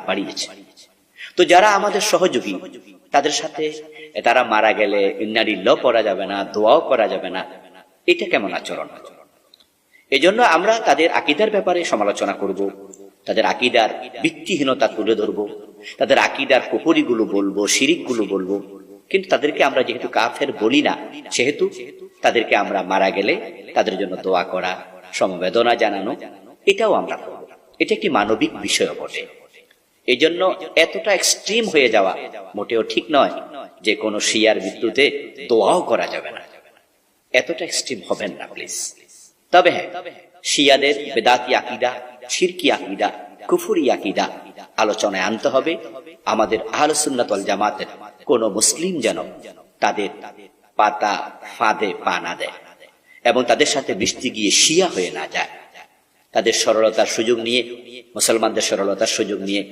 বাড়িয়েছে। তো যারা আমাদের সহযোগী, তাদের সাথে তারা মারা গেলে ইন্নালিল্লাহ পড়া যাবে না, দোয়াও করা যাবে না, এটা কেমন আচরণ? এজন্য আমরা তাদের আকীদার ব্যাপারে সমালোচনা করব, তাদের আকীদার ভিত্তিহীনতা তুলে ধরব, তাদের আকীদার কুফরিগুলো বলবো, শিরিকগুলো বলবো। কিন্তু তাদেরকে আমরা যেহেতু কাফের বলি না, সেহেতু তাদেরকে আমরা মারা গেলে তাদের জন্য দোয়া করা, সমবেদনা জানানো, এটাও আমরা করব। এটা একটি মানবিক বিষয় বটে। এই জন্য এতটা এক্সট্রিম হয়ে যাওয়া মোটেও ঠিক নয় যে কোনো শিয়ার মৃত্যুতে দোয়াও করা যাবে না। এতটা এক্সট্রিম হবেন না প্লিজ। তবে হ্যাঁ, শিয়াদের বেদাতি আকীদা, শিরকি আকীদা, কুফরি আকীদা আলোচনায় আনতে হবে। আমাদের আহলে সুন্নাত ওয়াল জামাতের কোন মুসলিম যেন তাদের পাতা ফাঁদে পা না দেয় এবং তাদের সাথে মিশতে গিয়ে শিয়া হয়ে না যায়। তাদের সরলতার সুযোগ নিয়ে, মুসলমানদের সরলতার সুযোগ নিয়ে